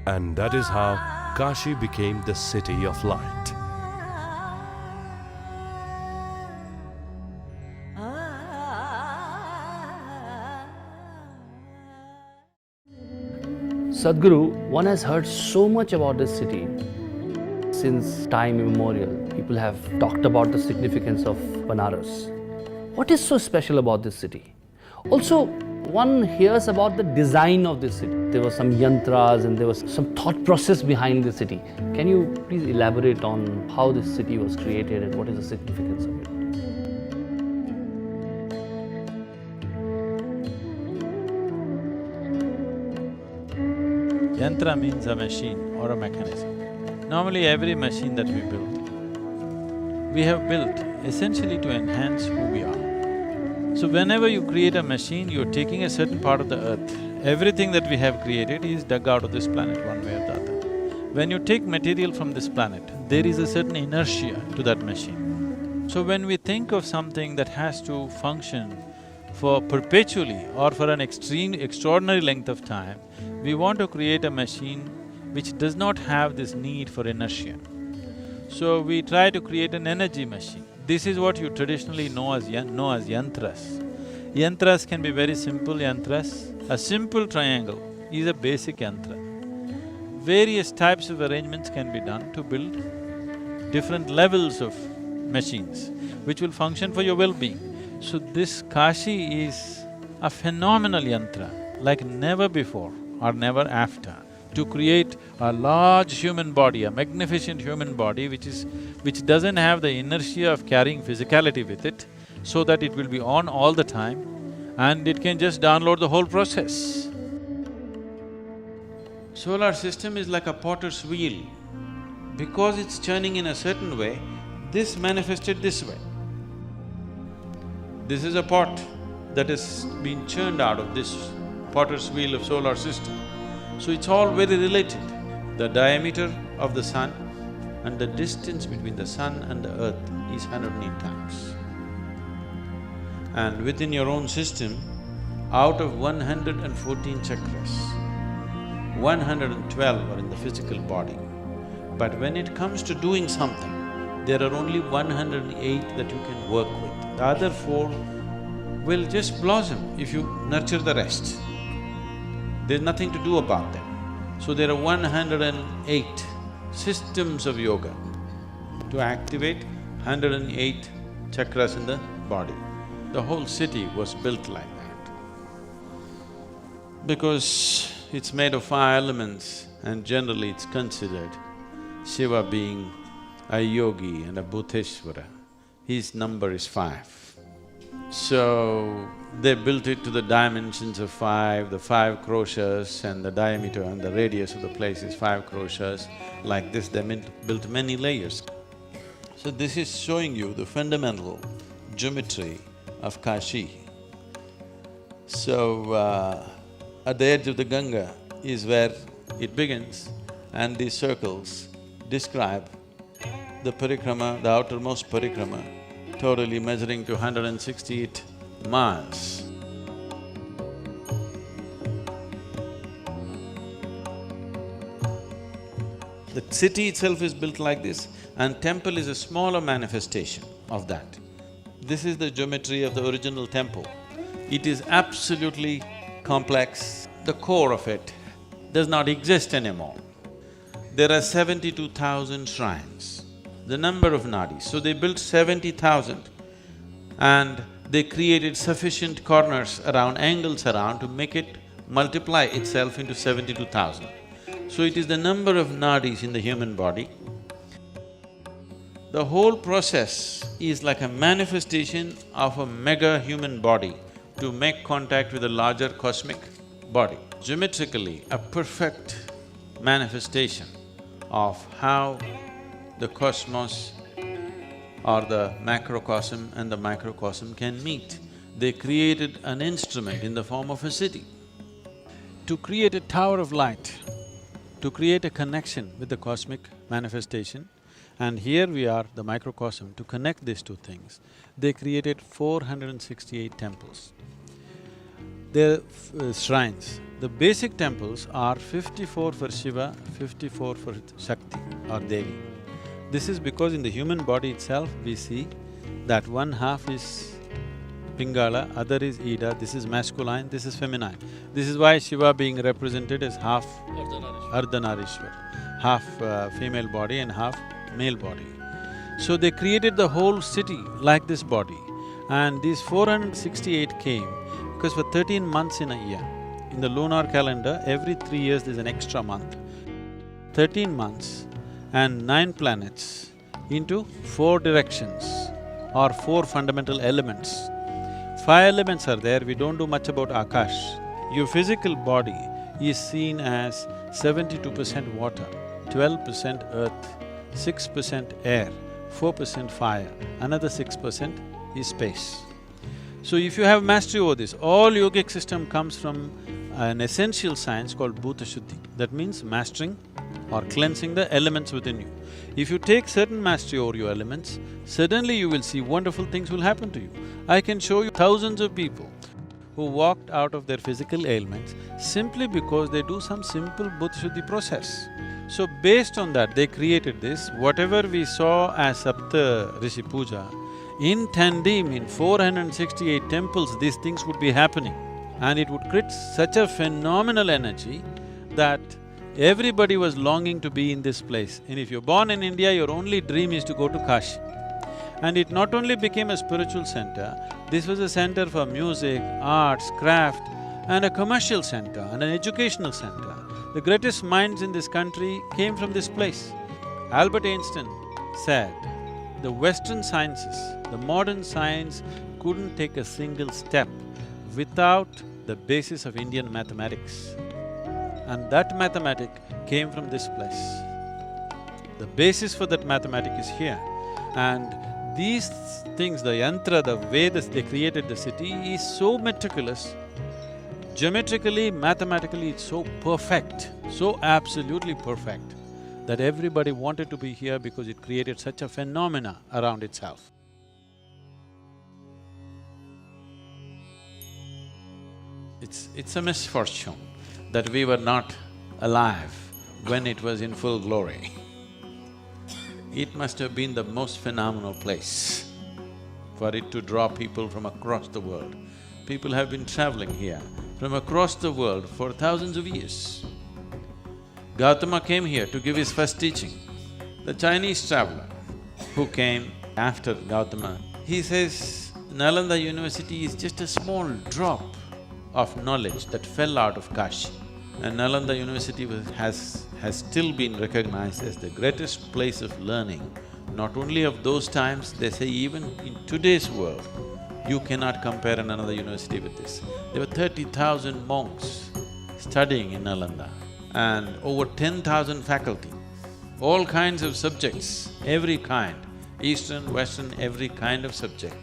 And that is how Kashi became the city of light. Sadhguru, one has heard so much about this city. Since time immemorial, people have talked about the significance of Banaras. What is so special about this city? Also, one hears about the design of this city. There were some yantras and there was some thought process behind the city. Can you please elaborate on how this city was created and what is the significance of it? Yantra means a machine or a mechanism. Normally every machine that we have built essentially to enhance who we are. So whenever you create a machine, you're taking a certain part of the earth. Everything that we have created is dug out of this planet one way or the other. When you take material from this planet, there is a certain inertia to that machine. So when we think of something that has to function for perpetually or for an extraordinary length of time, we want to create a machine which does not have this need for inertia. So we try to create an energy machine. This is what you traditionally know as yantras. Yantras can be very simple yantras. A simple triangle is a basic yantra. Various types of arrangements can be done to build different levels of machines which will function for your well-being. So this Kashi is a phenomenal yantra, like never before or never after, to create a large human body, a magnificent human body which doesn't have the inertia of carrying physicality with it, so that it will be on all the time and it can just download the whole process. Solar system is like a potter's wheel. Because it's turning in a certain way, this manifested this way. This is a pot that has been churned out of this potter's wheel of solar system. So it's all very related. The diameter of the sun and the distance between the sun and the earth is 108 times. And within your own system, out of 114 chakras, 112 are in the physical body. But when it comes to doing something, there are only 108 that you can work with. The other four will just blossom if you nurture the rest. There's nothing to do about them. So there are 108 systems of yoga to activate 108 chakras in the body. The whole city was built like that. Because it's made of five elements and generally it's considered Shiva being a yogi and a Bhuteshwara, his number is 5. So, they built it to the dimensions of 5, the 5 kroshas and the diameter and the radius of the place is 5 kroshas. Like this, they built many layers. So this is showing you the fundamental geometry of Kashi. So, at the edge of the Ganga is where it begins, and these circles describe the parikrama, the outermost parikrama, totally measuring to 168 miles. The city itself is built like this, and temple is a smaller manifestation of that. This is the geometry of the original temple. It is absolutely complex. The core of it does not exist anymore. There are 72,000 shrines, the number of nadis. So they built 70,000 and they created sufficient corners around, angles around to make it multiply itself into 72,000. So it is the number of nadis in the human body. The whole process is like a manifestation of a mega human body to make contact with a larger cosmic body. Geometrically, a perfect manifestation of how the cosmos or the macrocosm and the microcosm can meet. They created an instrument in the form of a city. To create a tower of light, to create a connection with the cosmic manifestation, and here we are, the microcosm, to connect these two things, they created 468 temples. They're shrines. The basic temples are 54 for Shiva, 54 for Shakti or Devi. This is because in the human body itself we see that one half is Pingala, other is Ida, this is masculine, this is feminine. This is why Shiva being represented as half Ardhanarishwar, half female body and half male body. So they created the whole city like this body, and these 468 came because for 13 months in a year, in the lunar calendar, every 3 years there's an extra month. 13 months and 9 planets into 4 directions or 4 fundamental elements. 5 elements are there, we don't do much about Akash. Your physical body is seen as 72% water, 12% earth, 6% air, 4% fire, another 6% is space. So if you have mastery over this, all yogic system comes from an essential science called Bhuta Shuddhi. That means mastering or cleansing the elements within you. If you take certain mastery over your elements, suddenly you will see wonderful things will happen to you. I can show you thousands of people who walked out of their physical ailments simply because they do some simple Bhuta Shuddhi process. So based on that, they created this. Whatever we saw as Sapta Rishi Puja, in tandem, in 468 temples, these things would be happening. And it would create such a phenomenal energy that everybody was longing to be in this place. And if you're born in India, your only dream is to go to Kashi. And it not only became a spiritual center, this was a center for music, arts, craft, and a commercial center and an educational center. The greatest minds in this country came from this place. Albert Einstein said, the Western sciences, the modern science couldn't take a single step without the basis of Indian mathematics. And that mathematic came from this place. The basis for that mathematic is here. And these things, the yantra, the way they created the city is so meticulous. Geometrically, mathematically, it's so perfect, so absolutely perfect that everybody wanted to be here because it created such a phenomena around itself. It's a misfortune that we were not alive when it was in full glory. It must have been the most phenomenal place for it to draw people from across the world. People have been traveling here from across the world for thousands of years. Gautama came here to give his first teaching. The Chinese traveler who came after Gautama, he says, Nalanda University is just a small drop of knowledge that fell out of Kashi. And Nalanda University has still been recognized as the greatest place of learning, not only of those times, they say even in today's world, you cannot compare another university with this. There were 30,000 monks studying in Nalanda and over 10,000 faculty, all kinds of subjects, every kind, Eastern, Western, every kind of subject.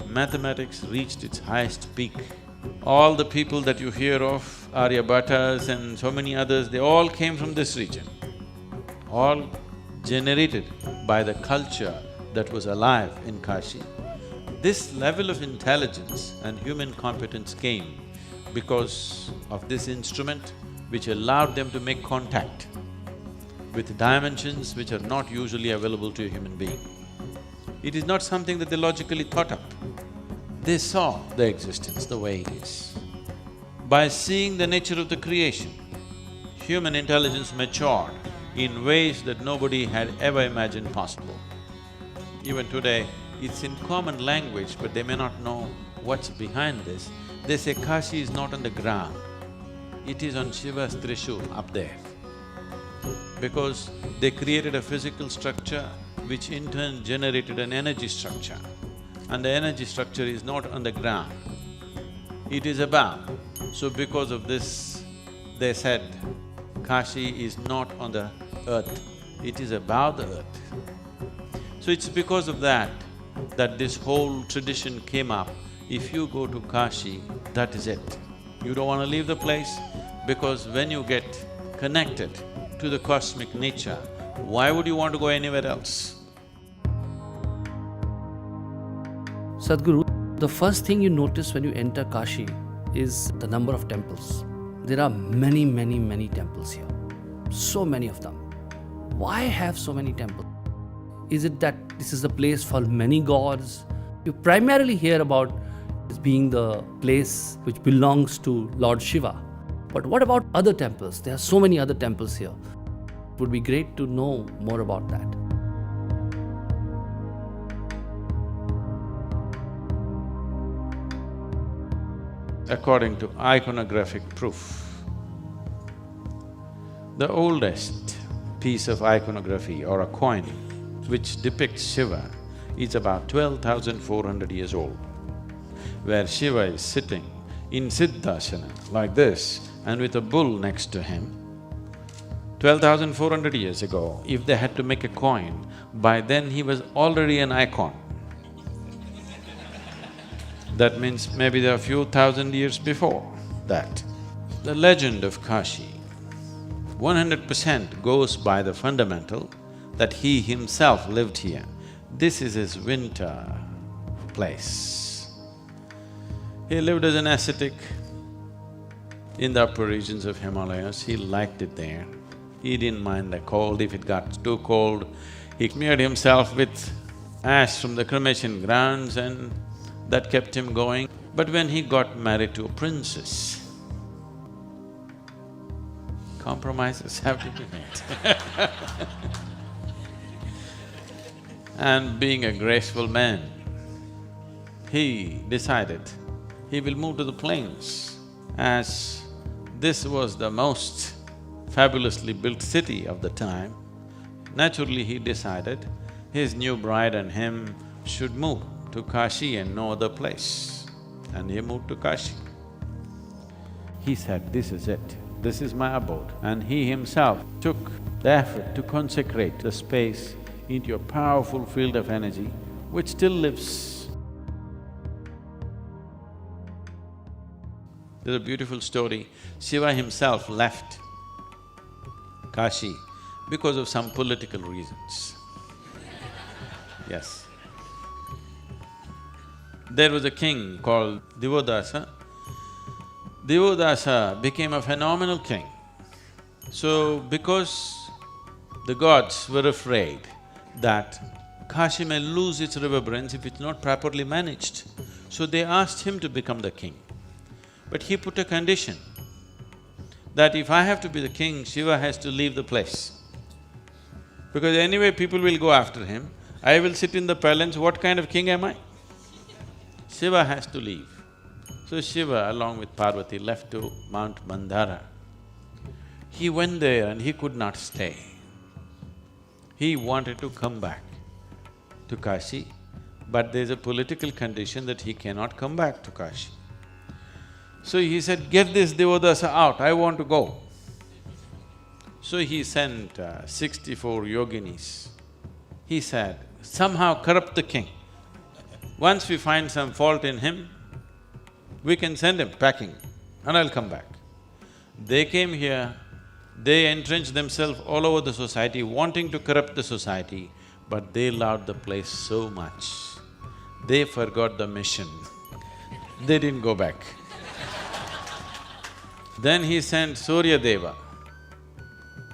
Mathematics reached its highest peak. All the people that you hear of, Aryabhatas and so many others, they all came from this region, all generated by the culture that was alive in Kashi. This level of intelligence and human competence came because of this instrument which allowed them to make contact with dimensions which are not usually available to a human being. It is not something that they logically thought up. They saw the existence the way it is. By seeing the nature of the creation, human intelligence matured in ways that nobody had ever imagined possible. Even today, it's in common language, but they may not know what's behind this. They say Kashi is not on the ground, it is on Shiva's Trishul up there. Because they created a physical structure which in turn generated an energy structure. And the energy structure is not on the ground, it is above. So because of this, they said, Kashi is not on the earth, it is above the earth. So it's because of that this whole tradition came up. If you go to Kashi, that is it. You don't want to leave the place because when you get connected to the cosmic nature, why would you want to go anywhere else? Sadhguru, the first thing you notice when you enter Kashi is the number of temples. There are many, many, many temples here. So many of them. Why have so many temples? Is it that this is a place for many gods? You primarily hear about this being the place which belongs to Lord Shiva. But what about other temples? There are so many other temples here. It would be great to know more about that. According to iconographic proof, the oldest piece of iconography or a coin which depicts Shiva is about 12,400 years old, where Shiva is sitting in Siddhasana like this and with a bull next to him. 12,400 years ago, if they had to make a coin, by then he was already an icon. That means maybe there are a few thousand years before that. The legend of Kashi 100% goes by the fundamental that he himself lived here. This is his winter place. He lived as an ascetic in the upper regions of Himalayas. He liked it there. He didn't mind the cold. If it got too cold, he smeared himself with ash from the cremation grounds and that kept him going. But when he got married to a princess, compromises have to be made. And being a graceful man, he decided he will move to the plains. As this was the most fabulously built city of the time, naturally he decided his new bride and him should move to Kashi and no other place. And he moved to Kashi. He said, "This is it, this is my abode." And he himself took the effort to consecrate the space into a powerful field of energy which still lives. There's a beautiful story. Shiva himself left Kashi because of some political reasons. Yes. There was a king called Divodasa. Divodasa became a phenomenal king. So, because the gods were afraid that Kashi may lose its reverberance if it's not properly managed, so they asked him to become the king. But he put a condition that if I have to be the king, Shiva has to leave the place. Because anyway people will go after him, I will sit in the palace, what kind of king am I? Shiva has to leave. So Shiva along with Parvati left to Mount Mandara. He went there and he could not stay. He wanted to come back to Kashi, but there's a political condition that he cannot come back to Kashi. So he said, "Get this Divodasa out, I want to go." So he sent 64 yoginis. He said, "Somehow corrupt the king. Once we find some fault in him, we can send him packing and I'll come back." They came here, they entrenched themselves all over the society, wanting to corrupt the society, but they loved the place so much, they forgot the mission. They didn't go back. Then he sent Surya Deva.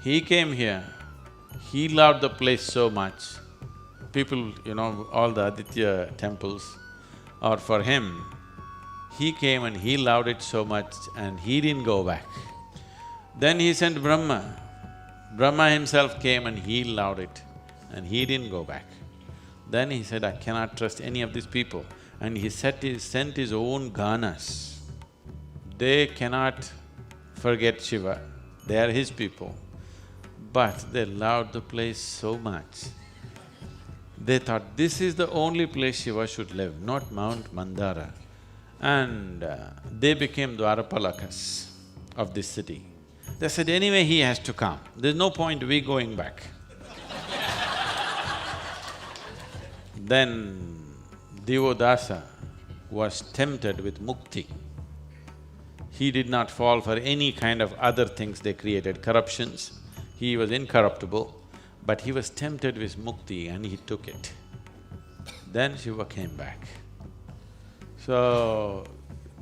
He came here, he loved the place so much. People, all the Aditya temples are for him. He came and he loved it so much and he didn't go back. Then he sent Brahma. Brahma himself came and he loved it and he didn't go back. Then he said, "I cannot trust any of these people." And he sent his own ganas. They cannot forget Shiva, they are his people. But they loved the place so much. They thought this is the only place Shiva should live, not Mount Mandara. And they became Dwarapalakas of this city. They said, "Anyway he has to come, there's no point we going back." Then Divodasa was tempted with mukti. He did not fall for any kind of other things they created, corruptions. He was incorruptible, but he was tempted with mukti and he took it. Then Shiva came back. So,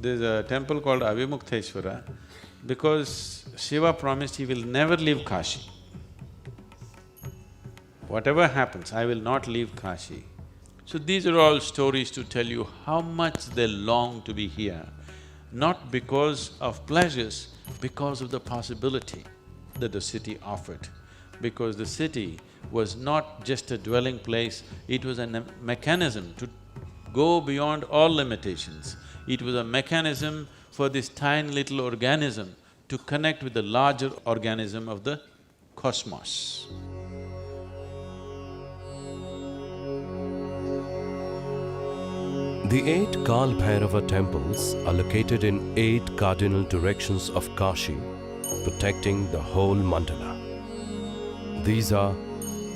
There's a temple called Avimuktheshwara because Shiva promised he will never leave Kashi. Whatever happens, I will not leave Kashi. So these are all stories to tell you how much they long to be here, not because of pleasures, because of the possibility that the city offered. Because the city was not just a dwelling place, it was a mechanism to go beyond all limitations. It was a mechanism for this tiny little organism to connect with the larger organism of the cosmos. The 8 Kal Bhairava temples are located in 8 cardinal directions of Kashi, protecting the whole mandala. These are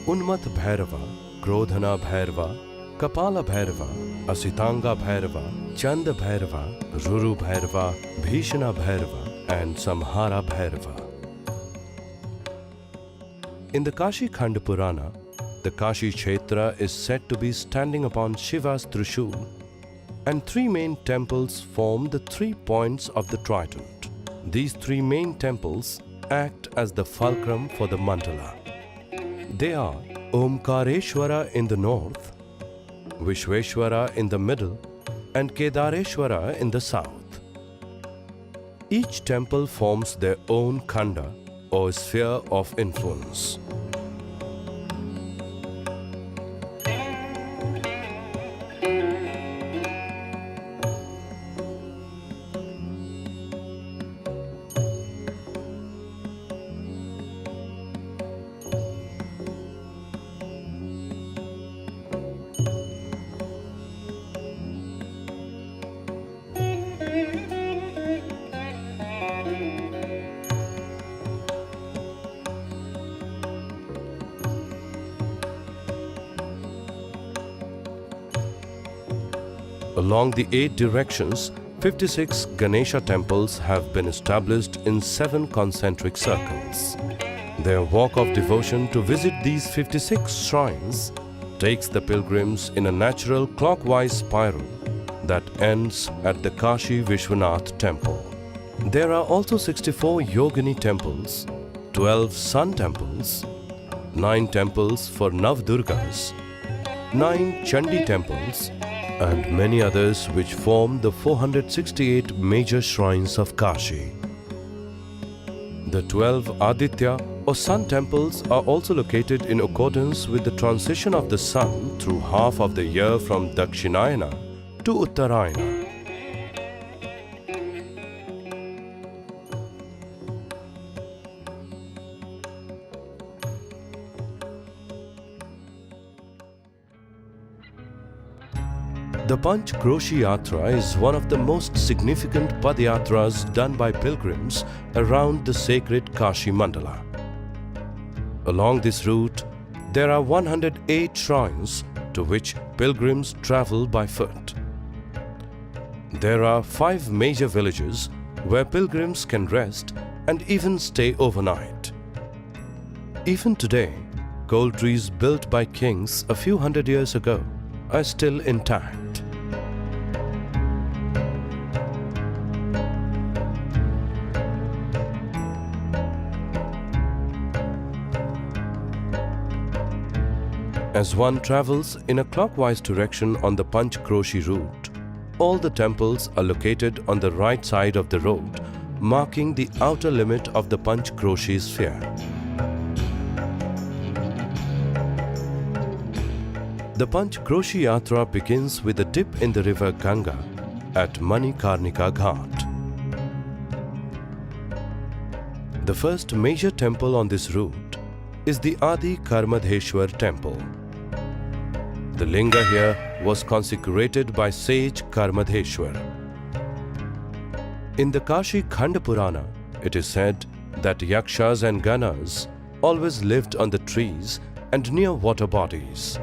Unmat Bhairava, Krodhana Bhairava, Kapala Bhairava, Asitanga Bhairava, Chanda Bhairava, Ruru Bhairava, Bhishana Bhairava and Samhara Bhairava. In the Kashi Khanda Purana, the Kashi Kshetra is said to be standing upon Shiva's Trishul, and 3 main temples form the 3 points of the trident. These 3 main temples act as the fulcrum for the mandala. They are Omkareshwara in the north, Vishveshwara in the middle and Kedareshwara in the south. Each temple forms their own khanda or sphere of influence. Along the 8 directions, 56 Ganesha temples have been established in 7 concentric circles. Their walk of devotion to visit these 56 shrines takes the pilgrims in a natural clockwise spiral that ends at the Kashi Vishwanath temple. There are also 64 Yogini temples, 12 sun temples, 9 temples for Navdurgas, 9 Chandi temples, and many others which form the 468 major shrines of Kashi. The 12 Aditya or sun temples are also located in accordance with the transition of the sun through half of the year from Dakshinayana to Uttarayana. The Panch Kroshi Yatra is one of the most significant Padyatras done by pilgrims around the sacred Kashi Mandala. Along this route, there are 108 shrines to which pilgrims travel by foot. There are 5 major villages where pilgrims can rest and even stay overnight. Even today, gold trees built by kings a few hundred years ago are still intact. As one travels in a clockwise direction on the Panch Kroshi route, all the temples are located on the right side of the road, marking the outer limit of the Panch Kroshi sphere. The Panch Kroshi Yatra begins with a dip in the river Ganga at Manikarnika Ghat. The first major temple on this route is the Adi Karmadheshwar temple. The linga here was consecrated by sage Karmadheshwar. In the Kashi Khanda Purana, it is said that yakshas and ganas always lived on the trees and near water bodies.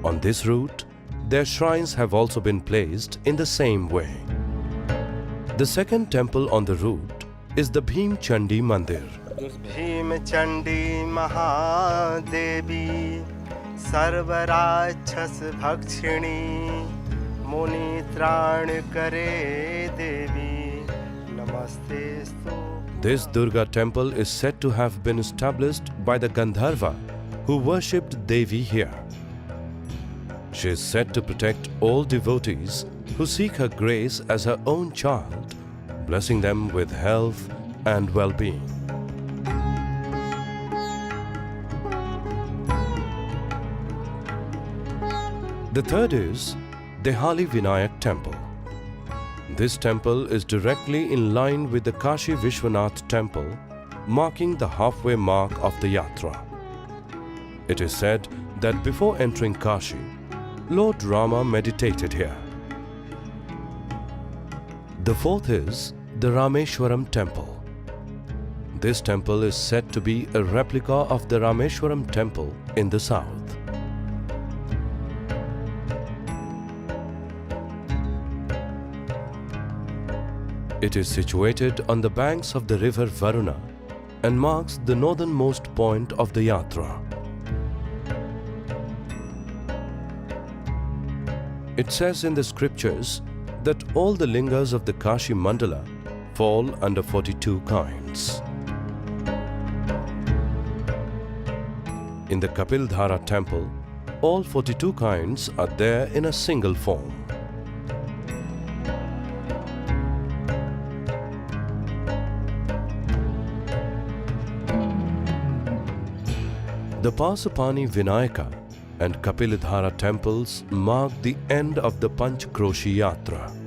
On this route, their shrines have also been placed in the same way. The second temple on the route is the Bhim Chandi Mandir. Bhim Chandi Mahadevi Sarvarachas Bhakshini मुनि त्राण करे देवी नमस्तेस्तु. This Durga temple is said to have been established by the Gandharva who worshipped Devi here. She is said to protect all devotees who seek her grace as her own child, blessing them with health and well-being. The third is Dehali Vinayak Temple. This temple is directly in line with the Kashi Vishwanath temple, marking the halfway mark of the Yatra. It is said that before entering Kashi, Lord Rama meditated here. The fourth is the Rameshwaram Temple. This temple is said to be a replica of the Rameshwaram Temple in the south. It is situated on the banks of the river Varuna and marks the northernmost point of the Yatra. It says in the scriptures that all the lingas of the Kashi Mandala fall under 42 kinds. In the Kapildhara temple, all 42 kinds are there in a single form. The Pasupani Vinayaka and Kapilidhara temples mark the end of the Panch Kroshi Yatra.